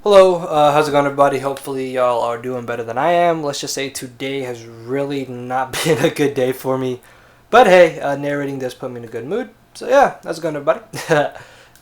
Hello, how's it going everybody? Hopefully y'all are doing better than I am. Let's just say today has really not been a good day for me. But hey, narrating does put me in a good mood. So yeah, how's it going everybody?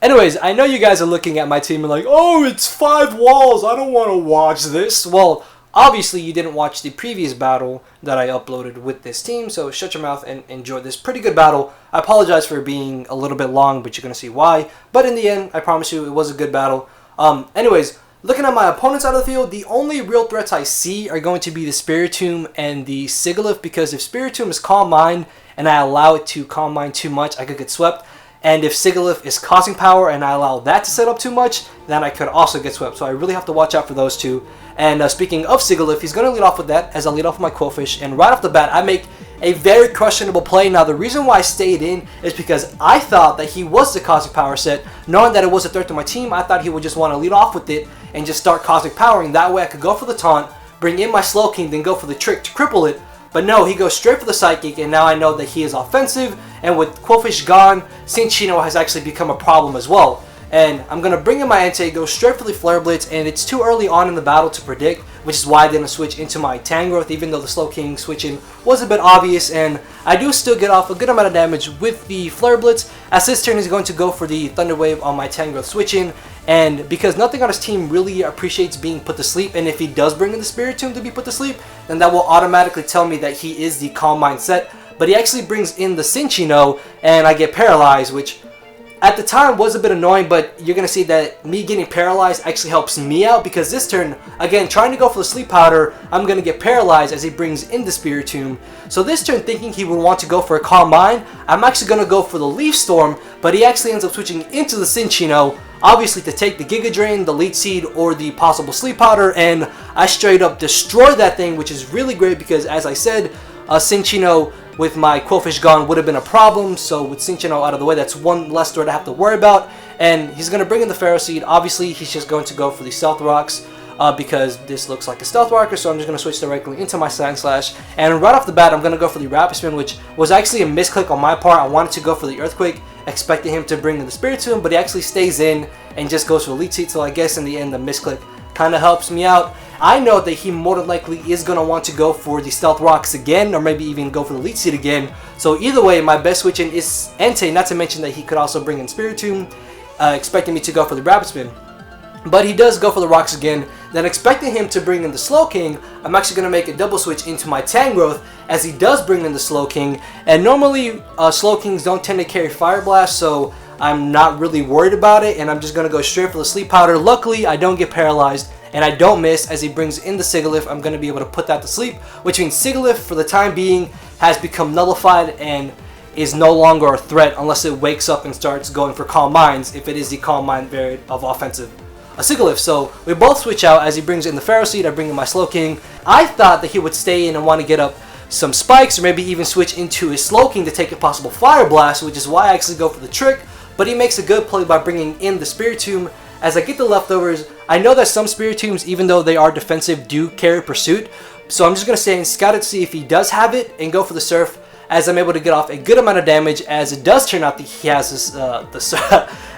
Anyways, I know you guys are looking at my team and like, oh, it's 5 walls. I don't want to watch this. Well, obviously you didn't watch the previous battle that I uploaded with this team. So shut your mouth and enjoy this pretty good battle. I apologize for being a little bit long, but you're going to see why. But in the end, I promise you it was a good battle. Anyways, looking at my opponent's out of the field, the only real threats I see are going to be the Spiritomb and the Sigilyph, because if Spiritomb is Calm Mind and I allow it to Calm Mind too much, I could get swept. And if Sigilyph is causing power and I allow that to set up too much, then I could also get swept. So I really have to watch out for those two. And speaking of Sigilyph, he's going to lead off with that as I lead off with my Quillfish. And right off the bat, I make a very questionable play. Now, the reason why I stayed in is because I thought that he was the Cosmic Power set. Knowing that it was a threat to my team, I thought he would just want to lead off with it and just start Cosmic Powering. That way I could go for the taunt, bring in my Slowking, then go for the trick to cripple it. But no, he goes straight for the Psychic, and now I know that he is offensive. And with Quillfish gone, Cinccino has actually become a problem as well. And I'm going to bring in my Entei, go straight for the Flare Blitz, and it's too early on in the battle to predict, which is why I didn't switch into my Tangrowth, even though the Slowking switching was a bit obvious. And I do still get off a good amount of damage with the Flare Blitz, as this turn he's going to go for the Thunder Wave on my Tangrowth switching. And because nothing on his team really appreciates being put to sleep, and if he does bring in the Spiritomb to be put to sleep, then that will automatically tell me that he is the Calm Mind set. But he actually brings in the Cinccino, and I get paralyzed, which at the time was a bit annoying, but you're going to see that me getting paralyzed actually helps me out, because this turn, again, trying to go for the Sleep Powder, I'm going to get paralyzed as he brings in the Spiritomb. So this turn, thinking he would want to go for a Calm Mind, I'm actually going to go for the Leaf Storm, but he actually ends up switching into the Cinccino, obviously to take the Giga Drain, the Leech Seed, or the possible Sleep Powder, and I straight up destroy that thing, which is really great because, as I said, Cinccino with my Quillfish gone would have been a problem. So with Cinccino out of the way, that's one less threat I have to worry about. And he's going to bring in the Pharaoh Seed. Obviously, he's just going to go for the Stealth Rocks because this looks like a Stealth Rocker. So I'm just going to switch directly into my Sand Slash. And right off the bat, I'm going to go for the Rapid Spin, which was actually a misclick on my part. I wanted to go for the Earthquake, expecting him to bring in the Spiritomb, but he actually stays in and just goes for the Leech Seed. So I guess in the end, the misclick kind of helps me out. I know that he more than likely is going to want to go for the Stealth Rocks again, or maybe even go for the Leech Seed again. So either way, my best switch in is Entei, not to mention that he could also bring in Spiritomb, expecting me to go for the Rapid Spin. But he does go for the Rocks again. Then expecting him to bring in the Slowking, I'm actually going to make a double switch into my Tangrowth, as he does bring in the Slowking. And normally, Slowkings don't tend to carry Fire Blast, so I'm not really worried about it, and I'm just going to go straight for the Sleep Powder. Luckily, I don't get paralyzed, and I don't miss as he brings in the Sigilyph. I'm going to be able to put that to sleep, which means Sigilyph, for the time being, has become nullified and is no longer a threat unless it wakes up and starts going for Calm Minds, if it is the Calm Mind variant of offensive Sigilyph. So we both switch out as he brings in the Pharaoh Seed. I bring in my Slowking. I thought that he would stay in and want to get up some spikes, or maybe even switch into his Slowking to take a possible Fire Blast, which is why I actually go for the trick. But he makes a good play by bringing in the Spiritomb. As I get the leftovers, I know that some Spiritombs, even though they are defensive, do carry Pursuit. So I'm just going to stay and scout it to see if he does have it and go for the Surf, as I'm able to get off a good amount of damage, as it does turn out that he has this,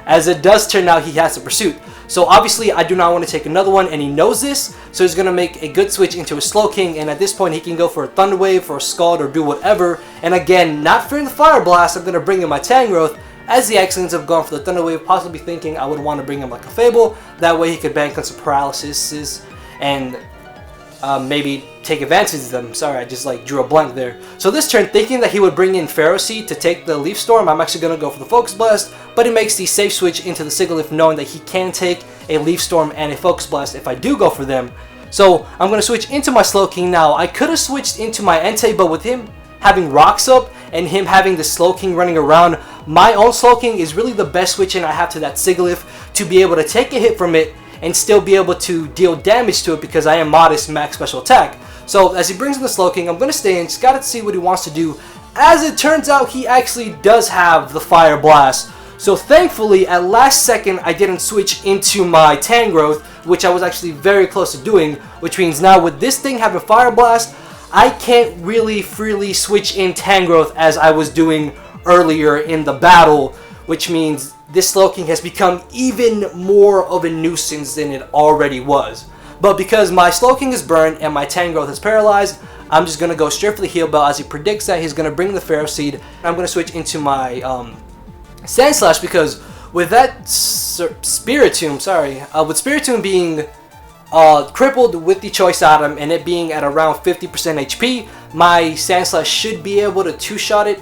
as it does turn out he has the Pursuit. So obviously I do not want to take another one, and he knows this, so he's going to make a good switch into a Slowking, and at this point he can go for a Thunder Wave, for a Scald, or do whatever. And again, not fearing the Fire Blast, I'm going to bring in my Tangrowth, as he actually ends up going for the Thunder Wave, possibly thinking I would want to bring him like a Fable. That way he could bank on some paralysis and maybe take advantage of them. Sorry, I just drew a blank there. So this turn, thinking that he would bring in Pharaoh Seed to take the Leaf Storm, I'm actually going to go for the Focus Blast, but he makes the safe switch into the Sigilyph, knowing that he can take a Leaf Storm and a Focus Blast if I do go for them. So I'm going to switch into my Slowking now. I could have switched into my Entei, but with him having Rocks up and him having the Slowking running around, my own Slowking is really the best switch in I have to that Sigilyph to be able to take a hit from it and still be able to deal damage to it, because I am modest max special attack. So as he brings in the Slowking, I'm going to stay in, just got to see what he wants to do. As it turns out, he actually does have the Fire Blast. So thankfully, at last second, I didn't switch into my Tangrowth, which I was actually very close to doing, which means now with this thing having Fire Blast, I can't really freely switch in Tangrowth as I was doing earlier in the battle, which means this Slow King has become even more of a nuisance than it already was. But because my Slow King is burned and my Tangrowth is paralyzed, I'm just going to go straight for the heal bell as he predicts that he's going to bring the Pharaoh Seed. I'm going to switch into my Sandslash because with that Spiritomb, with Spiritomb being crippled with the Choice Item and it being at around 50% HP, my Sandslash should be able to two-shot it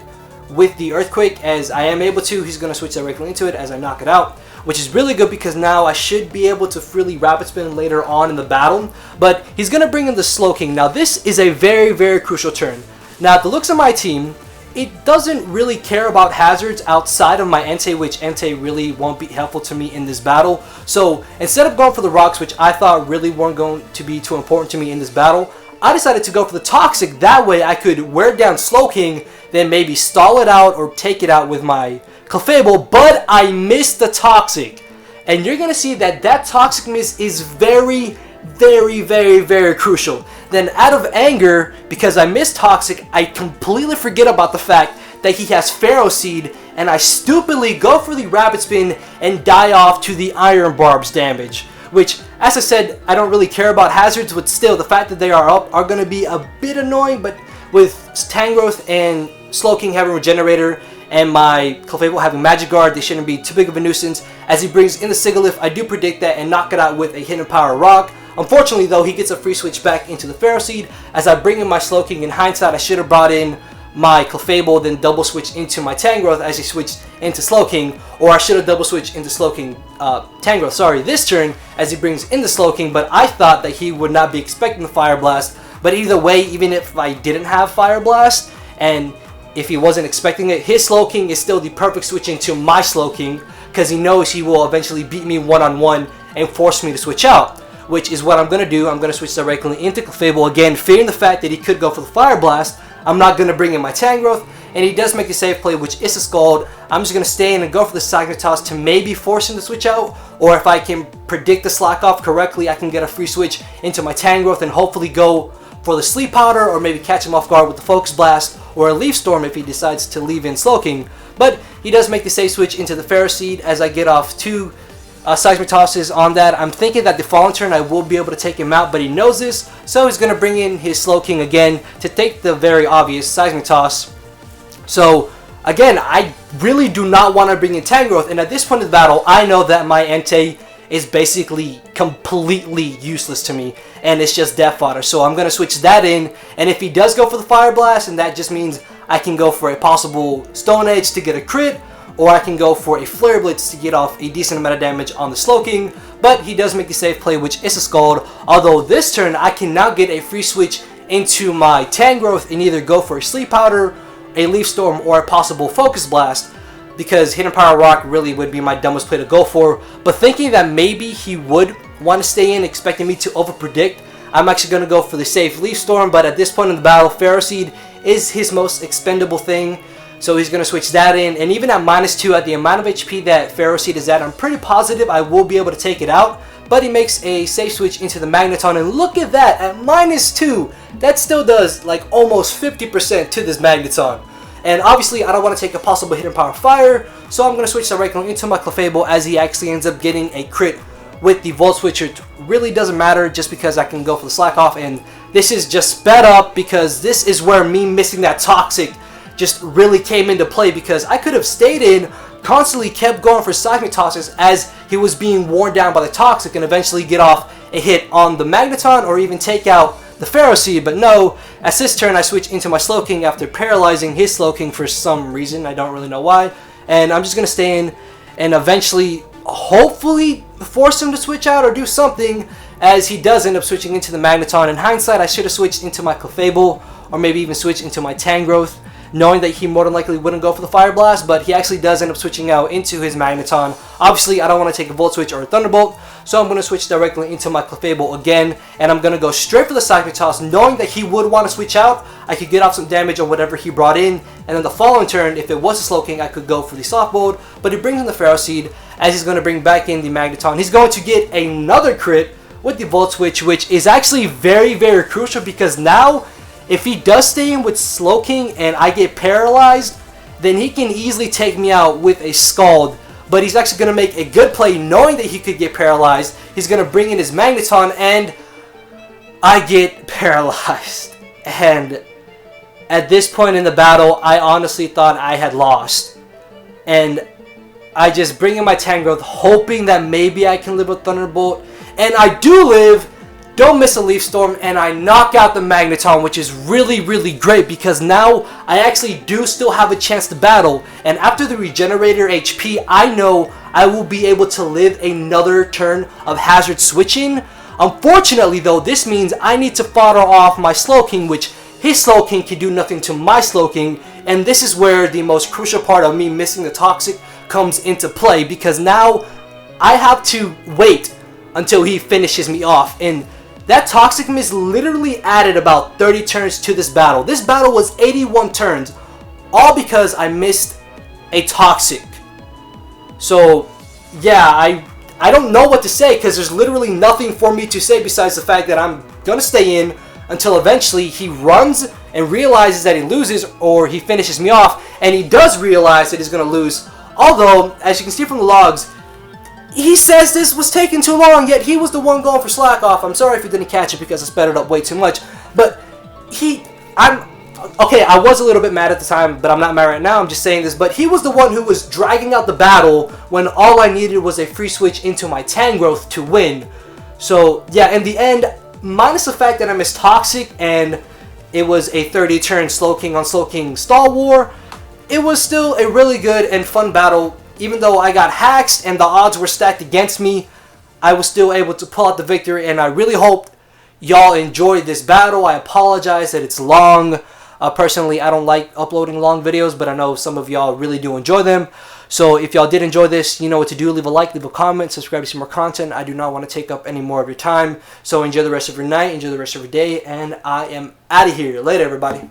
with the Earthquake. As I am able to, he's going to switch directly into it as I knock it out, which is really good because now I should be able to freely Rapid Spin later on in the battle. But he's going to bring in the Slow King. Now this is a very, very crucial turn. Now at the looks of my team, it doesn't really care about hazards outside of my Entei, which Entei really won't be helpful to me in this battle. So instead of going for the rocks, which I thought really weren't going to be too important to me in this battle, I decided to go for the Toxic. That way I could wear down Slow King, then maybe stall it out or take it out with my Clefable, but I missed the Toxic. And you're going to see that that Toxic miss is very, very, very, very crucial. Then out of anger, because I missed Toxic, I completely forget about the fact that he has Pharaoh Seed, and I stupidly go for the Rapid Spin and die off to the Iron Barb's damage. Which, as I said, I don't really care about hazards, but still, the fact that they are up are going to be a bit annoying. But with Tangrowth and Slow King having Regenerator, and my Clefable having Magic Guard, they shouldn't be too big of a nuisance. As he brings in the Sigilyph, I do predict that and knock it out with a Hidden Power Rock. Unfortunately though, he gets a free switch back into the Pharaoh Seed. As I bring in my Slow King, in hindsight I should have brought in my Clefable, then double switch into my Tangrowth as he switched into Slow King. Or I should have double switched into Slow King, Tangrowth, this turn as he brings in the Slow King. But I thought that he would not be expecting the Fire Blast. But either way, even if I didn't have Fire Blast, and if he wasn't expecting it, his Slow King is still the perfect switch into my Slow King, because he knows he will eventually beat me one-on-one and force me to switch out, which is what I'm going to do. I'm going to switch directly into Clefable, again, fearing the fact that he could go for the Fire Blast. I'm not going to bring in my Tangrowth, and he does make a safe play, which is a Scald. I'm just going to stay in and go for the Seismic Toss to maybe force him to switch out, or if I can predict the Slack Off correctly, I can get a free switch into my Tangrowth and hopefully go for the Sleep Powder, or maybe catch him off guard with the Focus Blast, or a Leaf Storm if he decides to leave in Slow King. But he does make the safe switch into the Pharaoh Seed as I get off two Seismic Tosses on that. I'm thinking that the following turn I will be able to take him out, but he knows this, so he's going to bring in his Slow King again to take the very obvious Seismic Toss. So again, I really do not want to bring in Tangrowth, and at this point in the battle, I know that my Entei is basically completely useless to me, and it's just death fodder. So I'm going to switch that in, and if he does go for the Fire Blast, and that just means I can go for a possible Stone Edge to get a crit, or I can go for a Flare Blitz to get off a decent amount of damage on the Slow King. But he does make the safe play, which is a Scald, although this turn I can now get a free switch into my Tangrowth and either go for a Sleep Powder, a Leaf Storm, or a possible Focus Blast, because Hidden Power Rock really would be my dumbest play to go for. But thinking that maybe he would want to stay in, expecting me to overpredict, I'm actually going to go for the safe Leaf Storm. But at this point in the battle, Pharaoh Seed is his most expendable thing, so he's going to switch that in. And even at -2, at the amount of HP that Pharaoh Seed is at, I'm pretty positive I will be able to take it out. But he makes a safe switch into the Magneton, and look at that, at -2, that still does like almost 50% to this Magneton. And obviously, I don't want to take a possible Hidden Power Fire, so I'm going to switch directly into my Clefable as he actually ends up getting a crit with the Volt Switcher. It really doesn't matter just because I can go for the Slack Off, and this is just sped up because this is where me missing that Toxic just really came into play, because I could have stayed in, constantly kept going for Seismic Tosses as he was being worn down by the Toxic, and eventually get off a hit on the Magneton or even take out the Pharaoh Seed. But no, as this turn I switch into my Slow King after paralyzing his Slow King for some reason, I don't really know why, and I'm just going to stay in and eventually hopefully force him to switch out or do something, as he does end up switching into the Magneton. In hindsight, I should have switched into my Clefable, or maybe even switched into my Tangrowth, knowing that he more than likely wouldn't go for the Fire Blast, but he actually does end up switching out into his Magneton. Obviously, I don't want to take a Volt Switch or a Thunderbolt, so I'm going to switch directly into my Clefable again, and I'm going to go straight for the Seismic Toss, knowing that he would want to switch out. I could get off some damage on whatever he brought in, and then the following turn, if it was a Slow King, I could go for the Soft Bolt, but he brings in the Pharaoh Seed, as he's going to bring back in the Magneton. He's going to get another crit with the Volt Switch, which is actually very, very crucial, because now, if he does stay in with Slow King and I get paralyzed, then he can easily take me out with a Scald. but he's actually going to make a good play knowing that he could get paralyzed. He's going to bring in his Magneton, and I get paralyzed. And at this point in the battle, I honestly thought I had lost. And I just bring in my Tangrowth, hoping that maybe I can live with Thunderbolt. And I do live, don't miss a Leaf Storm, and I knock out the Magneton, which is really, really great because now I actually do still have a chance to battle. And after the Regenerator HP, I know I will be able to live another turn of Hazard switching. Unfortunately, though, this means I need to fodder off my Slowking, which his Slowking can do nothing to my Slowking. And this is where the most crucial part of me missing the Toxic comes into play, because now I have to wait until he finishes me off. And that Toxic Miss literally added about 30 turns to this battle. This battle was 81 turns, all because I missed a Toxic. So yeah, I don't know what to say, because there's literally nothing for me to say besides the fact that I'm gonna stay in until eventually he runs and realizes that he loses, or he finishes me off. And he does realize that he's gonna lose. Although, as you can see from the logs, he says this was taking too long, yet he was the one going for slack off. I'm sorry if you didn't catch it because I sped it up way too much. But okay, I was a little bit mad at the time, but I'm not mad right now. I'm just saying this. But he was the one who was dragging out the battle when all I needed was a free switch into my Tangrowth to win. So yeah, in the end, minus the fact that I missed Toxic and it was a 30-turn Slowking on Slowking Stall War, it was still a really good and fun battle. Even though I got haxed and the odds were stacked against me, I was still able to pull out the victory, and I really hope y'all enjoyed this battle. I apologize that it's long. Personally, I don't like uploading long videos, but I know some of y'all really do enjoy them. So if y'all did enjoy this, you know what to do. Leave a like, leave a comment, subscribe to see more content. I do not want to take up any more of your time. So enjoy the rest of your night, enjoy the rest of your day, and I am out of here. Later, everybody.